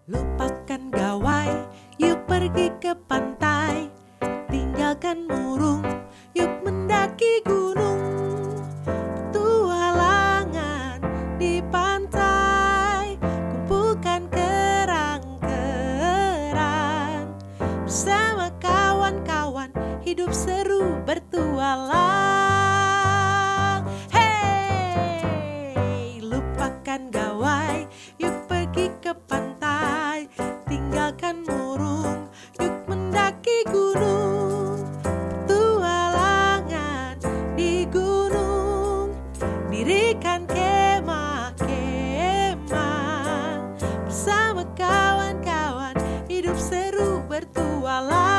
Lupakan gawai, yuk pergi ke pantai. Tinggalkan murung, yuk mendaki gunung. Petualangan di pantai, kumpulkan kerang-kerang. Bersama kawan-kawan, hidup seru bertualang. Hey, lupakan gawai, yuk pergi ke pantai. Tinggalkan murung, yuk mendaki gunung. Petualangan di gunung, dirikan kemah-kemah. Bersama kawan-kawan, hidup seru bertualang.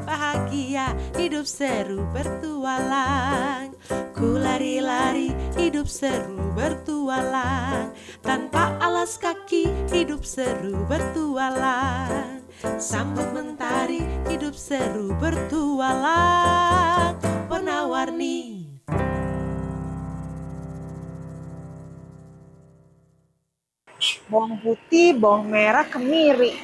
Bahagia, hidup seru bertualang. Ku lari-lari, hidup seru bertualang. Tanpa alas kaki, hidup seru bertualang. Sambut mentari, hidup seru bertualang. Warna-warni. Bawang putih, bawang merah, kemiri.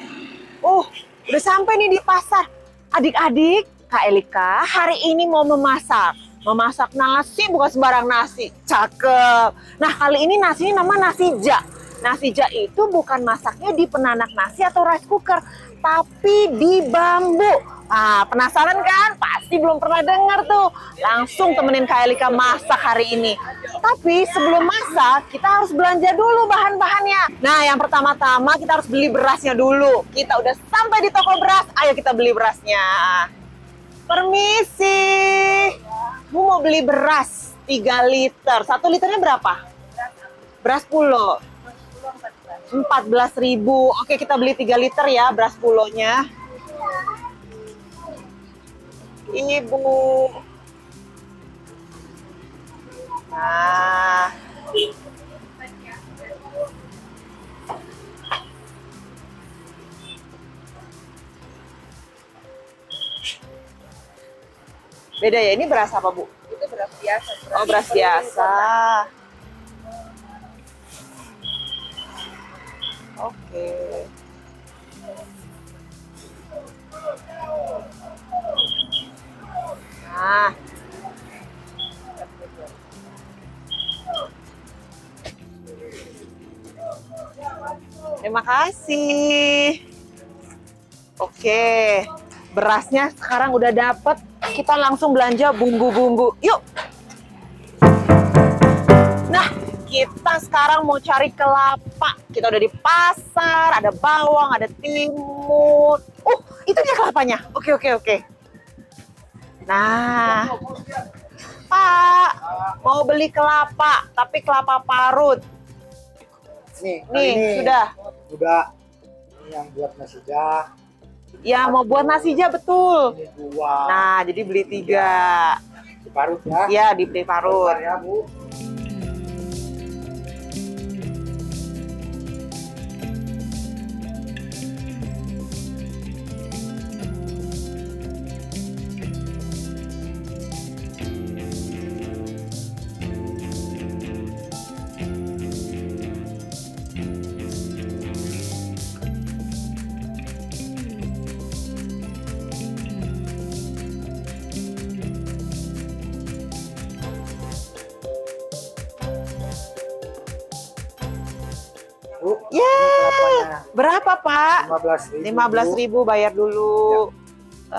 Udah sampai nih di pasar. Adik-adik, Kak Elika hari ini mau memasak. Memasak nasi, bukan sembarang nasi. Cakep. Nah, kali ini nasinya nama nasi jak. Nasi jak itu bukan masaknya di penanak nasi atau rice cooker, tapi di bambu. Nah, penasaran kan? Pasti belum pernah dengar tuh. Langsung temenin Kak Elika masak hari ini. Tapi sebelum masak, kita harus belanja dulu bahan-bahannya. Nah, yang pertama-tama kita harus beli berasnya dulu. Kita udah sampai di toko beras, ayo kita beli berasnya. Permisi. Bu mau beli beras 3 liter. 1 liternya berapa? Beras pulo. 14.000. Oke, kita beli 3 liter ya beras pulonya. Ini Bu. Nah. Beda ya, ini beras apa Bu? Itu beras biasa. Oh, beras biasa. Oke. Nah. Terima kasih. Oke. Berasnya sekarang udah dapet. Kita langsung belanja bumbu-bumbu. Yuk. Nah, kita sekarang mau cari kelapa. Kita udah di pasar, ada bawang, ada timun. Itu dia kelapanya. Oke. Nah, Pak, mau beli kelapa, tapi kelapa parut. Nih, Nih, sudah. Udah. Ini yang buat nasi jak. Ya, mau buat nasi aja betul. Ini 2. Nah, jadi beli 3. Diparut ya. Ya, dibeli parut. Bentar ya, Bu. Bu, Ya, ini kelapanya. berapa Pak? 15.000. 15.000 bayar dulu.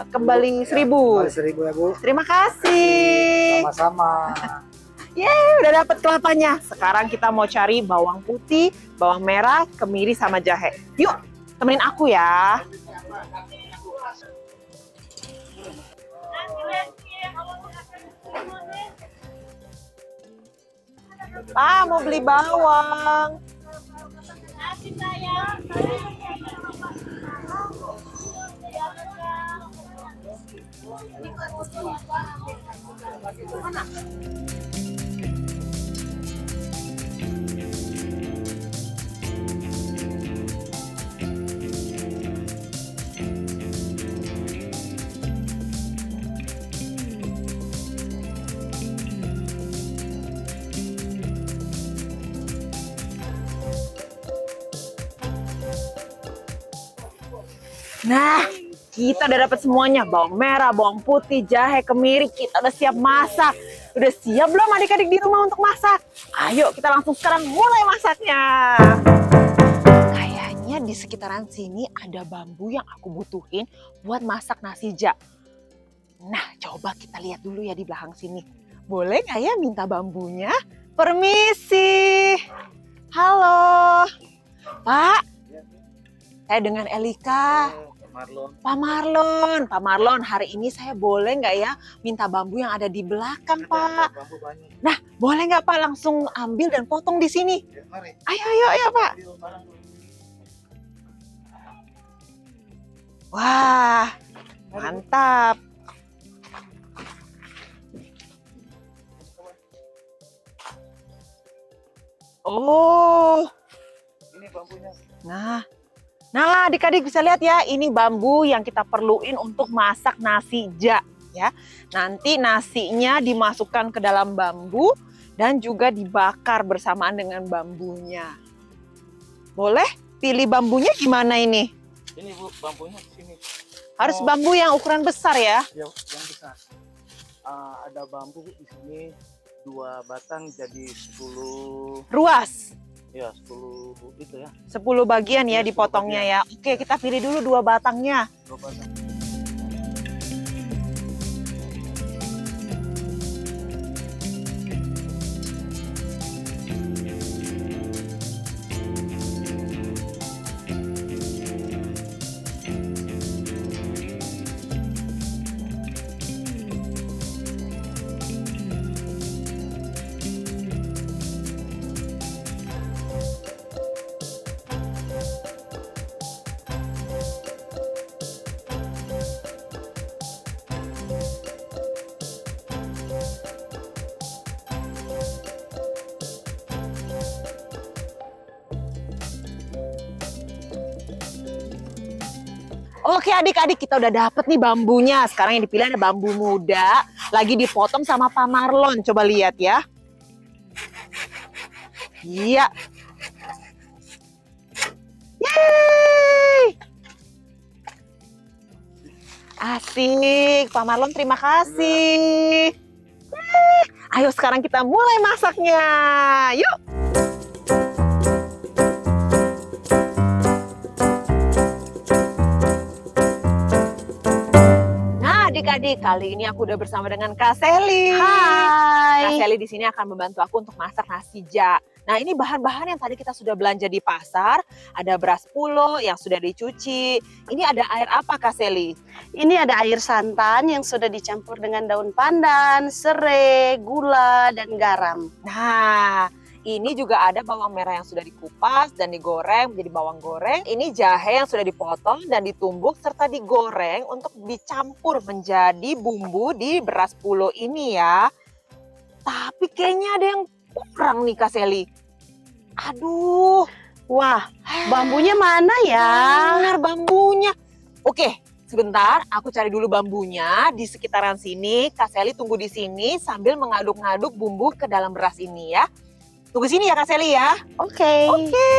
Kembali 1.000. 1.000 ya, Bu. Terima kasih. Sama-sama. Yeay, udah dapet kelapanya. Sekarang kita mau cari bawang putih, bawang merah, kemiri, sama jahe. Yuk, temenin aku ya. Pak, mau beli bawang. Nah, kita udah dapat semuanya. Bawang merah, bawang putih, jahe, kemiri. Kita udah siap masak. Udah siap belum adik-adik di rumah untuk masak? Ayo kita langsung sekarang mulai masaknya. Kayaknya di sekitaran sini ada bambu yang aku butuhin buat masak nasi jak. Nah, coba kita lihat dulu ya di belakang sini. Boleh nggak ya minta bambunya? Permisi. Halo. Pak, saya dengan Elika. Marlon. Pak Marlon, hari ini saya boleh nggak ya minta bambu yang ada di belakang, Pak? Bambu banyak. Nah, boleh nggak Pak langsung ambil dan potong di sini? Ya, mari. Ayo Pak. Ambil barang dulu. Wah, mantap. Oh, Ini bambunya. Nah adik-adik bisa lihat ya, ini bambu yang kita perluin untuk masak nasi jak ya. Nanti nasinya dimasukkan ke dalam bambu dan juga dibakar bersamaan dengan bambunya. Boleh pilih bambunya gimana ini? Ini Bu, bambunya di sini. Harus bambu yang ukuran besar ya? Yang besar. Ada bambu di sini 2 batang jadi 10. Ruas. Ya, 10 itu ya. 10 bagian ya Iya, 10 dipotongnya ya. Oke, kita pilih dulu 2 batangnya. 2 batang. Oke adik-adik, kita udah dapet nih bambunya. Sekarang yang dipilih ada bambu muda. Lagi dipotong sama Pak Marlon. Coba lihat ya. Iya. Yeay. Asik. Pak Marlon terima kasih. Yeay. Ayo sekarang kita mulai masaknya. Yuk. Adik-adik, kali ini aku udah bersama dengan Kak Seli. Hai. Kak Seli di sini akan membantu aku untuk masak nasi jak. Nah, ini bahan-bahan yang tadi kita sudah belanja di pasar. Ada beras pulo yang sudah dicuci. Ini ada air apa, Kak Seli? Ini ada air santan yang sudah dicampur dengan daun pandan, serai, gula, dan garam. Nah, ini juga ada bawang merah yang sudah dikupas dan digoreng menjadi bawang goreng. Ini jahe yang sudah dipotong dan ditumbuk serta digoreng untuk dicampur menjadi bumbu di beras pulo ini ya. Tapi kayaknya ada yang kurang nih Kak Seli. Aduh. Wah, bambunya mana ya? Benar bambunya. Oke, sebentar aku cari dulu bambunya di sekitaran sini. Kak Seli tunggu di sini sambil mengaduk-ngaduk bumbu ke dalam beras ini ya. Tunggu sini ya Kak Seli ya. Oke. Oke.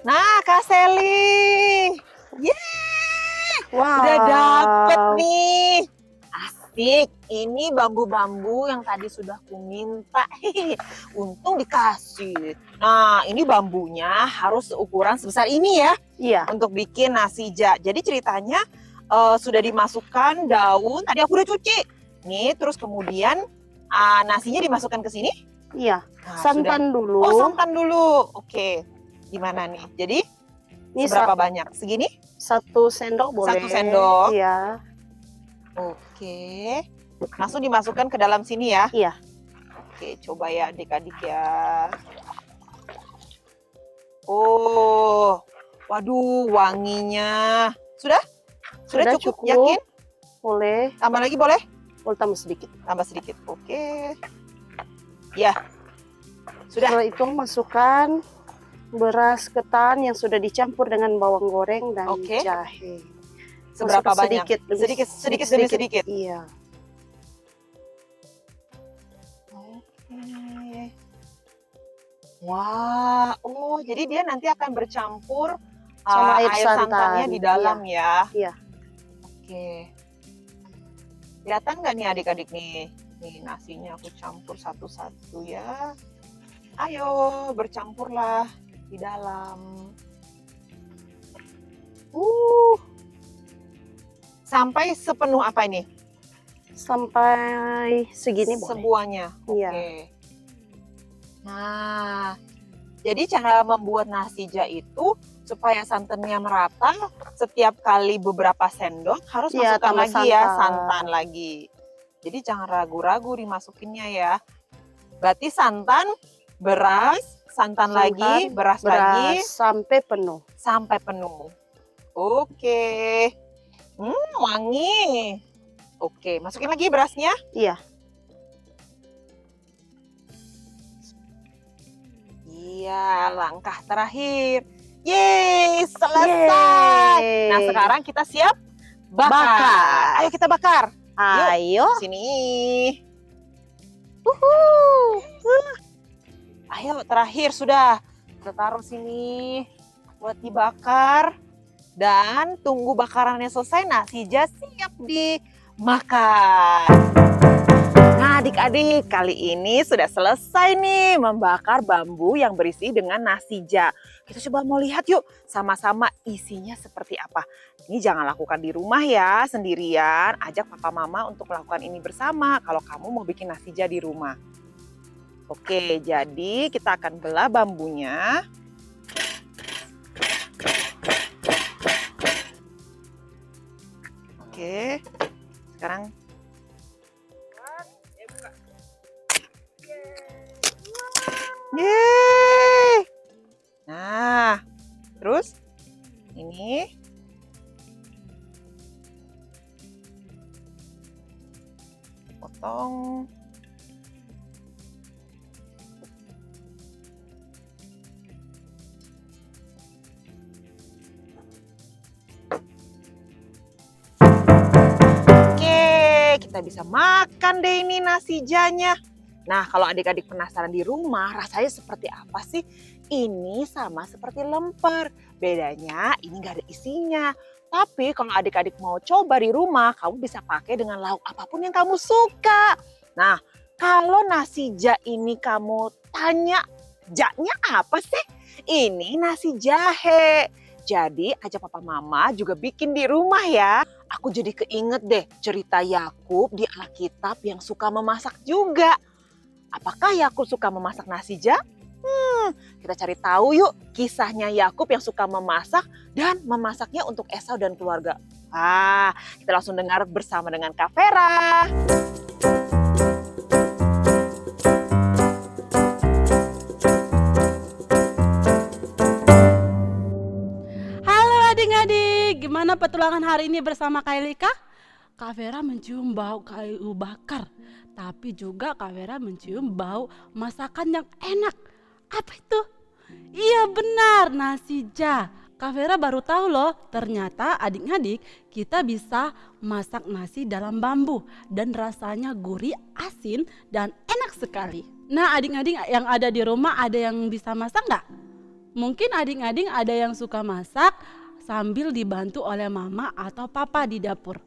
Nah, Kak Seli. Yeay! Wow. Udah dapet nih. Asik. Ini bambu-bambu yang tadi sudah ku minta. Untung dikasih. Nah, ini bambunya harus ukuran sebesar ini ya. Iya. Untuk bikin nasi jak. Jadi ceritanya sudah dimasukkan daun. Tadi aku udah cuci. Nih, terus kemudian nasinya dimasukkan ke sini. Iya. Nah, Santan dulu. Oh, santan dulu. Oke. Gimana nih? Jadi Ini seberapa banyak? Segini? 1 sendok boleh. 1 sendok. Iya. Oke. Langsung dimasukkan ke dalam sini ya? Iya. Oke, coba ya adik-adik ya. Oh, waduh wanginya. Sudah? Sudah cukup? Yakin? Boleh. Tambah lagi boleh? Boleh tambah sedikit. Tambah sedikit. Oke. Ya. Sudah. Setelah itu masukkan beras ketan yang sudah dicampur dengan bawang goreng dan Oke. jahe. Seberapa Masukkan banyak? Sedikit demi sedikit. Iya. Oke. Wah, oh jadi dia nanti akan bercampur Sama air santannya santan. di dalam ya. Iya. Oke. Kelihatan nggak nih adik-adik nih? Nih nasinya aku campur satu-satu ya. Ayo bercampurlah di dalam. Sampai sepenuh apa ini? Sampai segini boleh. Semuanya. Oke. Iya. Nah, jadi cara membuat nasija itu supaya santannya merata, setiap kali beberapa sendok harus Iya, masukkan tambah lagi ya santan. santan lagi. Jadi jangan ragu-ragu dimasukinnya ya. Berarti santan, beras, santan lagi, beras lagi sampai penuh. sampai penuh. Oke. Wangi. Oke, masukin lagi berasnya. Iya. Iya, langkah terakhir. Yeay, selesai. Yeay. Nah, sekarang kita siap bakar. Bakar. Ayo kita bakar. Ayo. Sini. Uhuh. Ayo, terakhir sudah. Kita taruh sini buat dibakar. Dan tunggu bakarannya selesai, nasija siap dimakan. Nah adik-adik, kali ini sudah selesai nih membakar bambu yang berisi dengan nasija. Kita coba mau lihat yuk sama-sama isinya seperti apa. Ini jangan lakukan di rumah ya sendirian, ajak papa mama untuk melakukan ini bersama kalau kamu mau bikin nasija di rumah. Oke, jadi kita akan belah bambunya. Oke, sekarang yeay. Nah, terus ini potong. Oke, kita bisa makan deh ini nasijanya. Nah, kalau adik-adik penasaran di rumah, rasanya seperti apa sih? Ini sama seperti lemper. Bedanya ini nggak ada isinya. Tapi kalau adik-adik mau coba di rumah, kamu bisa pakai dengan lauk apapun yang kamu suka. Nah, kalau nasi ja ini kamu tanya, jaknya apa sih? Ini nasi jahe. Jadi ajak papa mama juga bikin di rumah ya. Aku jadi keinget deh cerita Yakub di Alkitab yang suka memasak juga. Apakah Yakub suka memasak nasi ja? Kita cari tahu yuk kisahnya Yakub yang suka memasak dan memasaknya untuk Esau dan keluarga. Kita langsung dengar bersama dengan Kak Vera. Halo adik-adik, gimana petualangan hari ini bersama Kak Elika? Kak Vera mencium bau kayu bakar, tapi juga Kak Vera mencium bau masakan yang enak. Apa itu? Iya benar, nasi ja. Kak Vera baru tahu loh, ternyata adik-adik kita bisa masak nasi dalam bambu dan rasanya gurih, asin, dan enak sekali. Nah adik-adik yang ada di rumah ada yang bisa masak nggak? Mungkin adik-adik ada yang suka masak sambil dibantu oleh mama atau papa di dapur.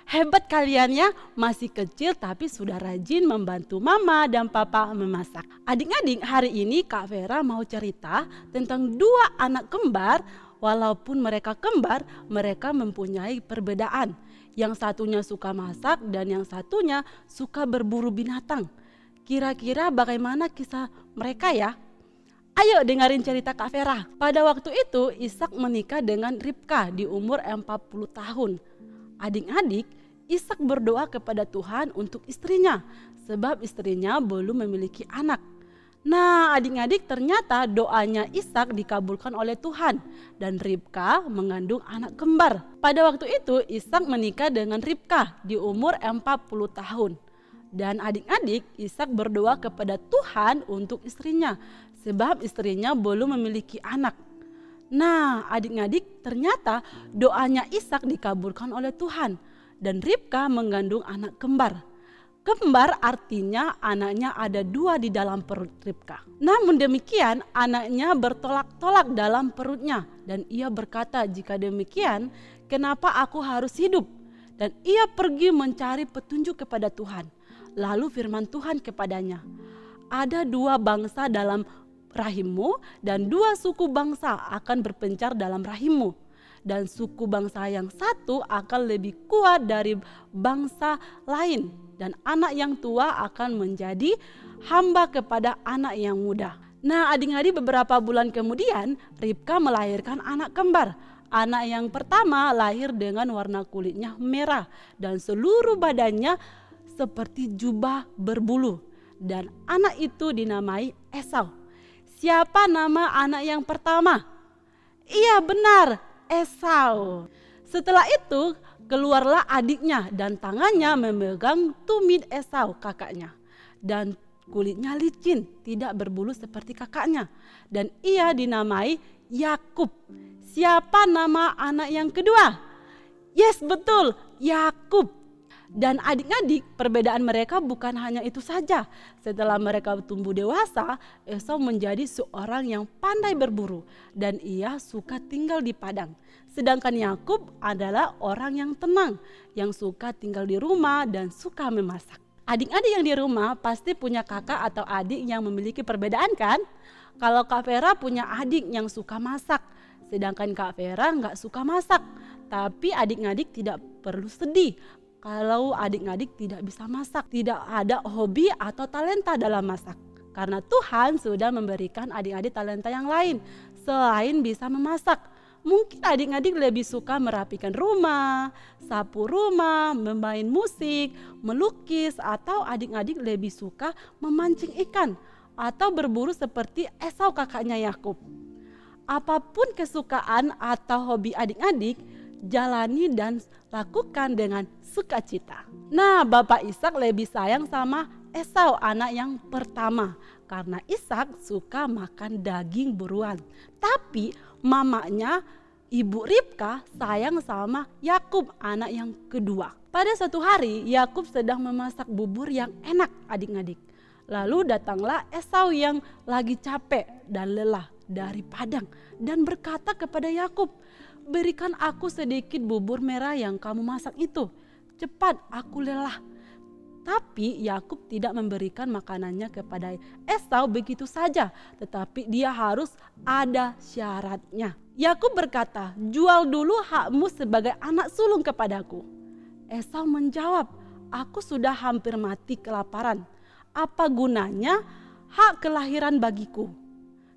Hebat kalian ya, masih kecil tapi sudah rajin membantu mama dan papa memasak. Adik-adik, hari ini Kak Vera mau cerita tentang dua anak kembar. Walaupun mereka kembar, mereka mempunyai perbedaan. Yang satunya suka masak dan yang satunya suka berburu binatang. Kira-kira bagaimana kisah mereka ya? Ayo dengerin cerita Kak Vera. Pada waktu itu Ishak menikah dengan Ribka di umur 40 tahun. Adik-adik, Ishak berdoa kepada Tuhan untuk istrinya sebab istrinya belum memiliki anak. Nah, adik-adik, ternyata doanya Ishak dikabulkan oleh Tuhan dan Ribka mengandung anak kembar. Pada waktu itu Ishak menikah dengan Ribka di umur 40 tahun. Dan adik-adik, Ishak berdoa kepada Tuhan untuk istrinya sebab istrinya belum memiliki anak. Nah, adik-adik, ternyata doanya Ishak dikabulkan oleh Tuhan dan Ribka mengandung anak kembar. Kembar artinya anaknya ada 2 di dalam perut Ribka. Namun demikian anaknya bertolak-tolak dalam perutnya dan ia berkata, jika demikian kenapa aku harus hidup? Dan ia pergi mencari petunjuk kepada Tuhan. Lalu firman Tuhan kepadanya, ada 2 bangsa dalam rahimmu dan 2 suku bangsa akan berpencar dalam rahimmu. Dan suku bangsa yang satu akan lebih kuat dari bangsa lain. Dan anak yang tua akan menjadi hamba kepada anak yang muda. Nah, adik-adik, beberapa bulan kemudian Ribka melahirkan anak kembar. Anak yang pertama lahir dengan warna kulitnya merah dan seluruh badannya seperti jubah berbulu. Dan anak itu dinamai Esau. Siapa nama anak yang pertama? Iya, benar, Esau. Setelah itu keluarlah adiknya dan tangannya memegang tumit Esau kakaknya. Dan kulitnya licin, tidak berbulu seperti kakaknya. Dan ia dinamai Yakub. Siapa nama anak yang kedua? Yes, betul, Yakub. Dan adik-adik, perbedaan mereka bukan hanya itu saja. Setelah mereka tumbuh dewasa, Esau menjadi seorang yang pandai berburu dan ia suka tinggal di padang. Sedangkan Yakub adalah orang yang tenang, yang suka tinggal di rumah dan suka memasak. Adik-adik yang di rumah pasti punya kakak atau adik yang memiliki perbedaan kan? Kalau Kak Vera punya adik yang suka masak, sedangkan Kak Vera nggak suka masak. Tapi adik-adik tidak perlu sedih kalau adik-adik tidak bisa masak, tidak ada hobi atau talenta dalam masak. Karena Tuhan sudah memberikan adik-adik talenta yang lain selain bisa memasak. Mungkin adik-adik lebih suka merapikan rumah, sapu rumah, bermain musik, melukis, atau adik-adik lebih suka memancing ikan atau berburu seperti Esau kakaknya Yakub. Apapun kesukaan atau hobi adik-adik, jalani dan lakukan dengan sukacita. Nah, Bapak Ishak lebih sayang sama Esau anak yang pertama karena Ishak suka makan daging buruan. Tapi mamanya Ibu Ribka sayang sama Yakub anak yang kedua. Pada suatu hari Yakub sedang memasak bubur yang enak adik-adik. Lalu datanglah Esau yang lagi capek dan lelah dari padang dan berkata kepada Yakub, berikan aku sedikit bubur merah yang kamu masak itu. Cepat, aku lelah. Tapi Yakub tidak memberikan makanannya kepada Esau begitu saja, tetapi dia harus ada syaratnya. Yakub berkata, jual dulu hakmu sebagai anak sulung kepadaku. Esau menjawab, aku sudah hampir mati kelaparan. Apa gunanya hak kelahiran bagiku?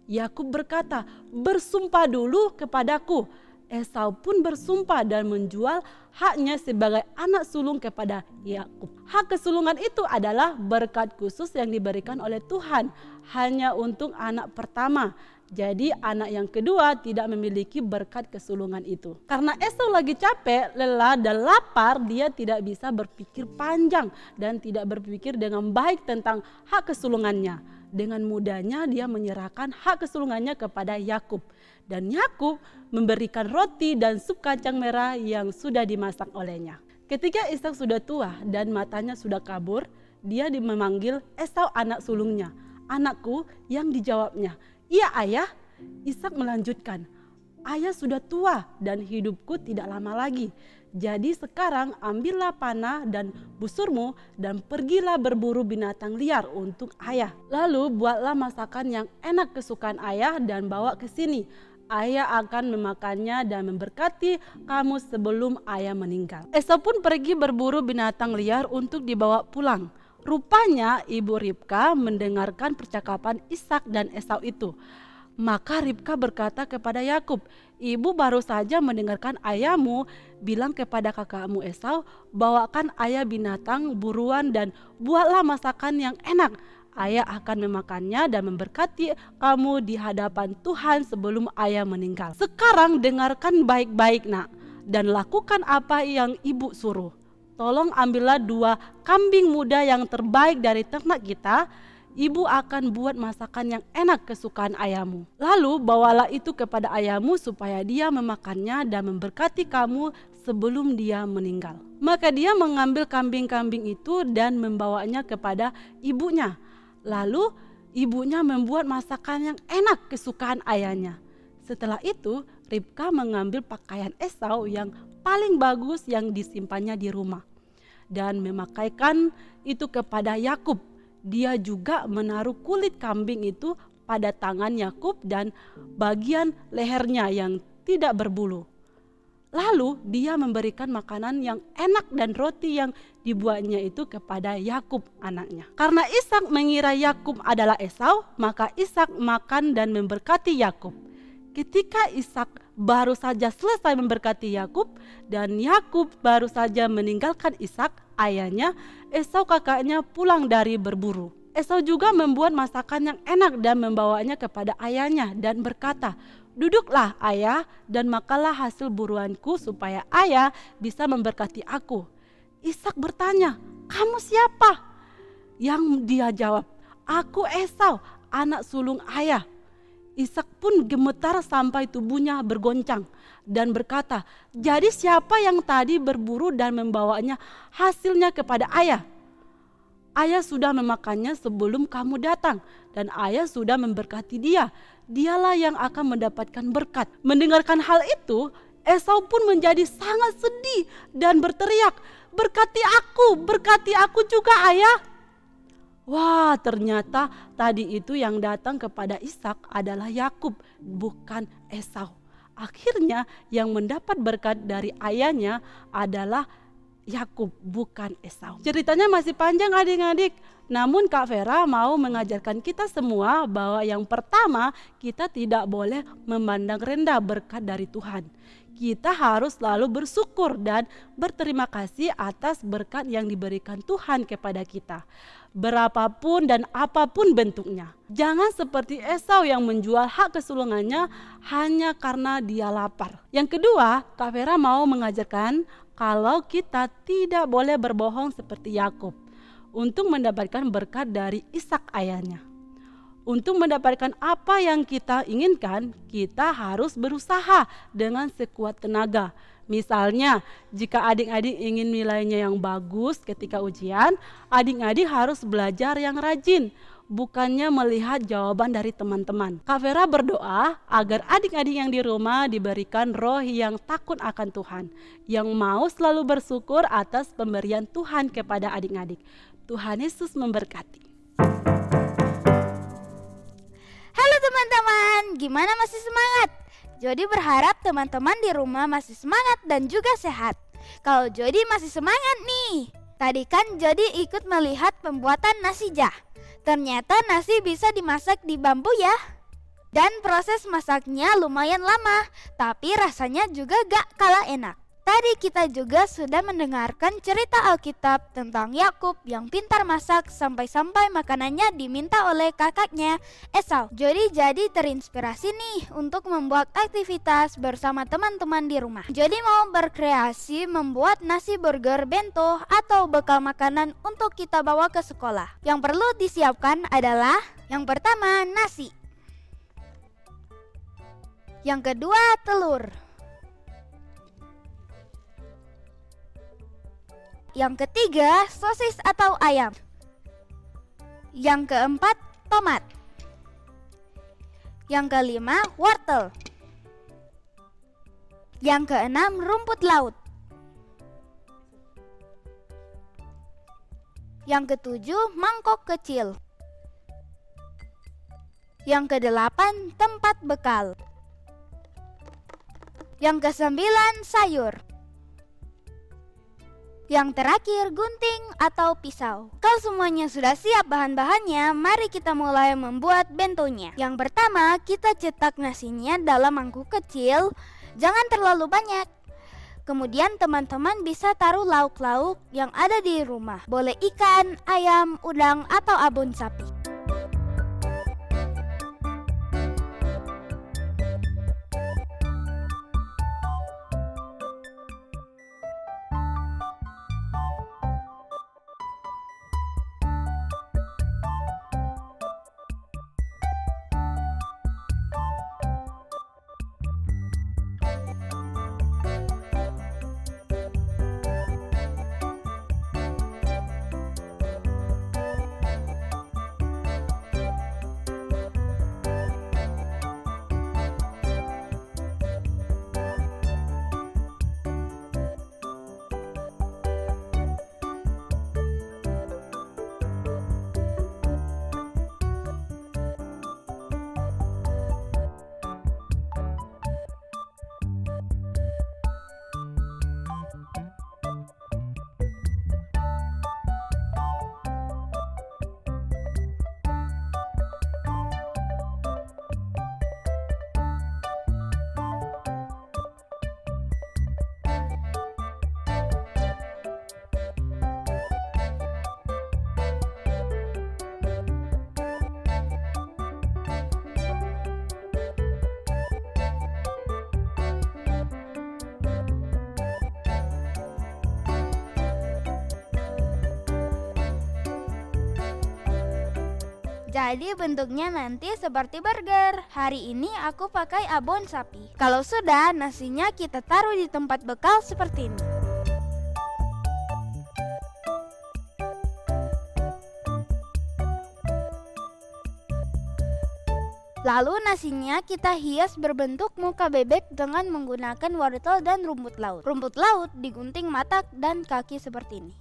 Yakub berkata, bersumpah dulu kepadaku. Esau pun bersumpah dan menjual haknya sebagai anak sulung kepada Yakub. Hak kesulungan itu adalah berkat khusus yang diberikan oleh Tuhan hanya untuk anak pertama. Jadi anak yang kedua tidak memiliki berkat kesulungan itu. Karena Esau lagi capek, lelah dan lapar, dia tidak bisa berpikir panjang dan tidak berpikir dengan baik tentang hak kesulungannya. Dengan mudahnya dia menyerahkan hak kesulungannya kepada Yakub. Dan Yakub memberikan roti dan sup kacang merah yang sudah dimasak olehnya. Ketika Ishak sudah tua dan matanya sudah kabur, dia memanggil Esau anak sulungnya. Anakku, yang dijawabnya, iya ayah. Ishak melanjutkan, ayah sudah tua dan hidupku tidak lama lagi. Jadi sekarang ambillah panah dan busurmu dan pergilah berburu binatang liar untuk ayah. Lalu buatlah masakan yang enak kesukaan ayah dan bawa ke sini. Ayah akan memakannya dan memberkati kamu sebelum ayah meninggal. Esau pun pergi berburu binatang liar untuk dibawa pulang. Rupanya ibu Ribka mendengarkan percakapan Ishak dan Esau itu. Maka Ribka berkata kepada Yakub, ibu baru saja mendengarkan ayahmu bilang kepada kakakmu Esau, bawakan ayah binatang buruan dan buatlah masakan yang enak. Ayah akan memakannya dan memberkati kamu di hadapan Tuhan sebelum ayah meninggal. Sekarang dengarkan baik-baik nak, dan lakukan apa yang ibu suruh. Tolong ambillah 2 kambing muda yang terbaik dari ternak kita. Ibu akan buat masakan yang enak kesukaan ayahmu. Lalu bawalah itu kepada ayahmu supaya dia memakannya dan memberkati kamu sebelum dia meninggal. Maka dia mengambil kambing-kambing itu dan membawanya kepada ibunya. Lalu ibunya membuat masakan yang enak kesukaan ayahnya. Setelah itu Ribka mengambil pakaian Esau yang paling bagus yang disimpannya di rumah dan memakaikan itu kepada Yakub. Dia juga menaruh kulit kambing itu pada tangan Yakub dan bagian lehernya yang tidak berbulu. Lalu dia memberikan makanan yang enak dan roti yang dibuatnya itu kepada Yakub anaknya. Karena Ishak mengira Yakub adalah Esau, maka Ishak makan dan memberkati Yakub. Ketika Ishak baru saja selesai memberkati Yakub dan Yakub baru saja meninggalkan Ishak ayahnya, Esau kakaknya pulang dari berburu. Esau juga membuat masakan yang enak dan membawanya kepada ayahnya dan berkata, "Duduklah ayah dan makanlah hasil buruanku supaya ayah bisa memberkati aku." Ishak bertanya, "Kamu siapa?" Yang dia jawab, "Aku Esau, anak sulung ayah." Ishak pun gemetar sampai tubuhnya bergoncang dan berkata, "Jadi siapa yang tadi berburu dan membawanya hasilnya kepada ayah? Ayah sudah memakannya sebelum kamu datang dan ayah sudah memberkati dia. Dialah yang akan mendapatkan berkat." Mendengarkan hal itu, Esau pun menjadi sangat sedih dan berteriak, berkati aku juga ayah." Wah, ternyata tadi itu yang datang kepada Ishak adalah Yakub, bukan Esau. Akhirnya yang mendapat berkat dari ayahnya adalah Yakub, bukan Esau. Ceritanya masih panjang adik-adik. Namun Kak Vera mau mengajarkan kita semua bahwa yang pertama, kita tidak boleh memandang rendah berkat dari Tuhan. Kita harus selalu bersyukur dan berterima kasih atas berkat yang diberikan Tuhan kepada kita, berapapun dan apapun bentuknya. Jangan seperti Esau yang menjual hak kesulungannya hanya karena dia lapar. Yang kedua, Kak Vera mau mengajarkan kalau kita tidak boleh berbohong seperti Yakub untuk mendapatkan berkat dari Ishak ayahnya. Untuk mendapatkan apa yang kita inginkan, kita harus berusaha dengan sekuat tenaga. Misalnya, jika adik-adik ingin nilainya yang bagus ketika ujian, adik-adik harus belajar yang rajin, bukannya melihat jawaban dari teman-teman. Kak Vera berdoa agar adik-adik yang di rumah diberikan roh yang takut akan Tuhan, yang mau selalu bersyukur atas pemberian Tuhan kepada adik-adik. Tuhan Yesus memberkati. Halo teman-teman, gimana masih semangat? Jody berharap teman-teman di rumah masih semangat dan juga sehat. Kalau Jody masih semangat nih. Tadi kan Jody ikut melihat pembuatan nasi jah. Ternyata nasi bisa dimasak di bambu ya. Dan proses masaknya lumayan lama, tapi rasanya juga gak kalah enak. Tadi kita juga sudah mendengarkan cerita Alkitab tentang Yakub yang pintar masak sampai-sampai makanannya diminta oleh kakaknya Esau. Jadi terinspirasi nih untuk membuat aktivitas bersama teman-teman di rumah. Jadi mau berkreasi membuat nasi burger bento atau bekal makanan untuk kita bawa ke sekolah. Yang perlu disiapkan adalah yang pertama nasi, yang kedua telur, yang ketiga sosis atau ayam, yang keempat tomat, yang kelima wortel, yang keenam rumput laut, yang ketujuh mangkok kecil, yang kedelapan tempat bekal, yang kesembilan sayur, yang terakhir gunting atau pisau. Kalau semuanya sudah siap bahan-bahannya, mari kita mulai membuat bentonya. Yang pertama, kita cetak nasinya dalam mangkuk kecil, jangan terlalu banyak. Kemudian teman-teman bisa taruh lauk-lauk yang ada di rumah. Boleh ikan, ayam, udang, atau abon sapi. Jadi bentuknya nanti seperti burger. Hari ini aku pakai abon sapi. Kalau sudah, nasinya kita taruh di tempat bekal seperti ini. Lalu nasinya kita hias berbentuk muka bebek dengan menggunakan wortel dan rumput laut. Rumput laut digunting mata dan kaki seperti ini.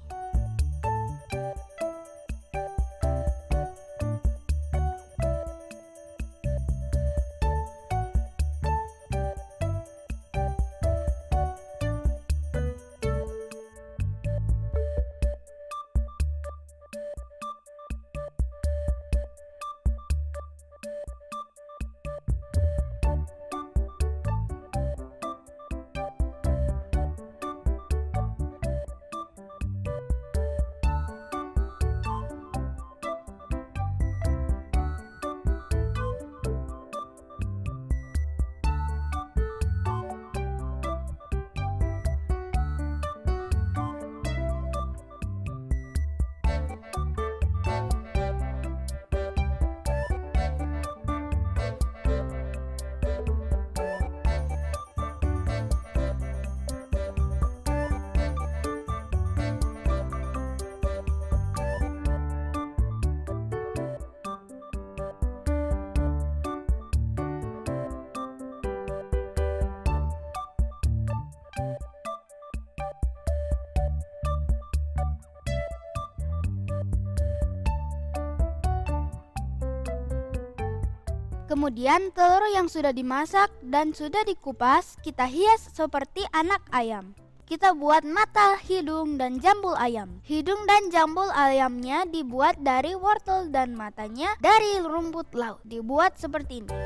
Kemudian telur yang sudah dimasak dan sudah dikupas kita hias seperti anak ayam. Kita buat mata, hidung, dan jambul ayam. Hidung dan jambul ayamnya dibuat dari wortel dan matanya dari rumput laut. Dibuat seperti ini.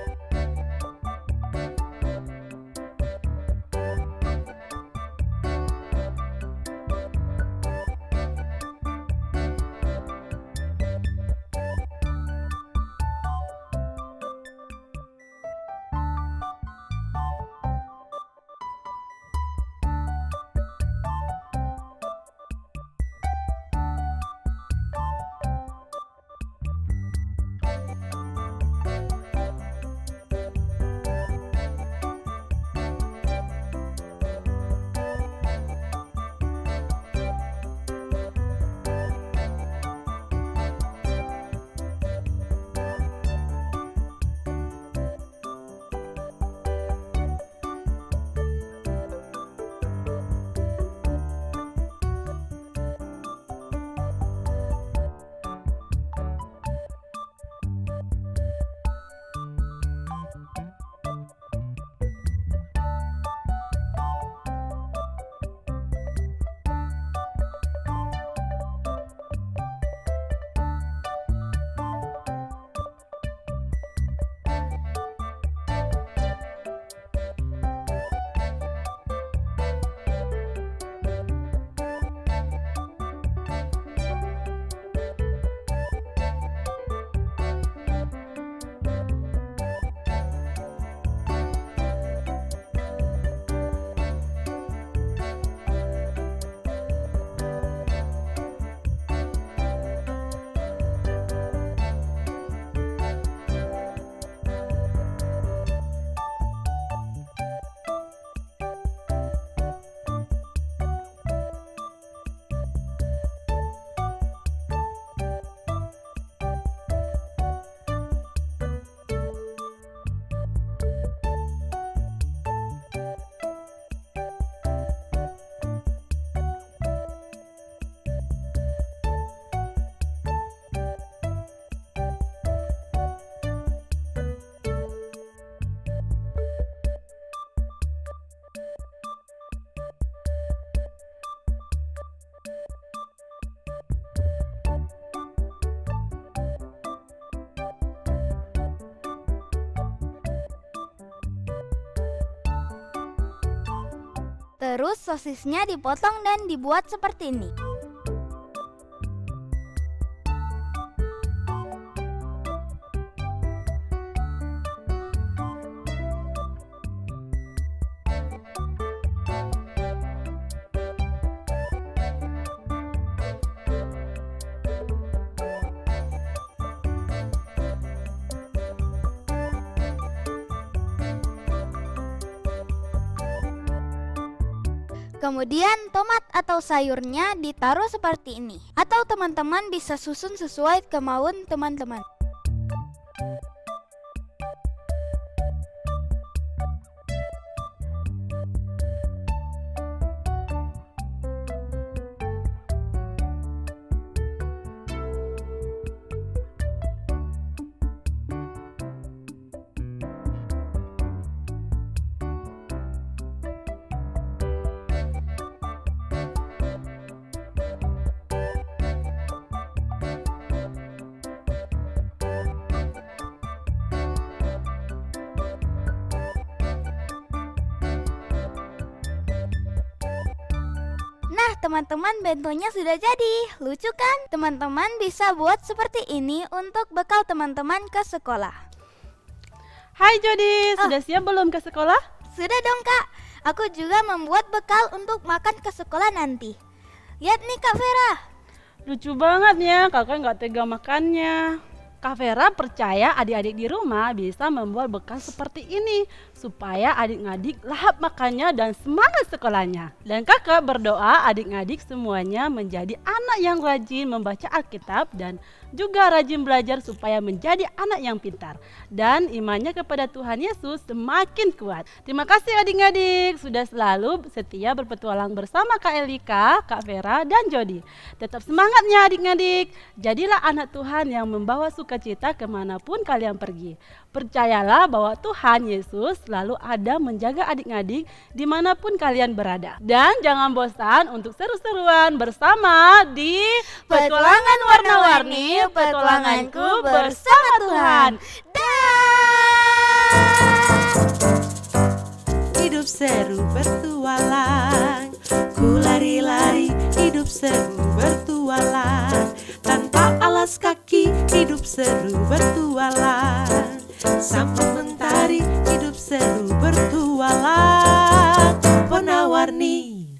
Terus sosisnya dipotong dan dibuat seperti ini. Kemudian tomat atau sayurnya ditaruh seperti ini. Atau teman-teman bisa susun sesuai kemauan teman-teman. Nah, teman-teman, bentonya sudah jadi. Lucu kan? Teman-teman bisa buat seperti ini untuk bekal teman-teman ke sekolah. Hai Jody, sudah siap belum ke sekolah? Sudah dong, Kak. Aku juga membuat bekal untuk makan ke sekolah nanti. Lihat nih, Kak Vera. Lucu banget ya, kakak nggak tega makannya. Kak Vera percaya adik-adik di rumah bisa membuat bekal seperti ini supaya adik-adik lahap makannya dan semangat sekolahnya. Dan kakak berdoa adik-adik semuanya menjadi anak yang rajin membaca Alkitab dan juga rajin belajar supaya menjadi anak yang pintar. Dan imannya kepada Tuhan Yesus semakin kuat. Terima kasih adik-adik sudah selalu setia berpetualang bersama Kak Elika, Kak Vera, dan Jody. Tetap semangatnya adik-adik. Jadilah anak Tuhan yang membawa sukacita kemanapun kalian pergi. Percayalah bahwa Tuhan Yesus selalu ada menjaga adik-adik dimanapun kalian berada. Dan jangan bosan untuk seru-seruan bersama di Petualangan Warna-Warni, petualanganku bersama Tuhan. Hidup seru bertualang, ku lari-lari, hidup seru bertualang. Tanpa alas kaki, hidup seru bertualang. Sambil mentari, hidup seru bertualang. Warna-warni.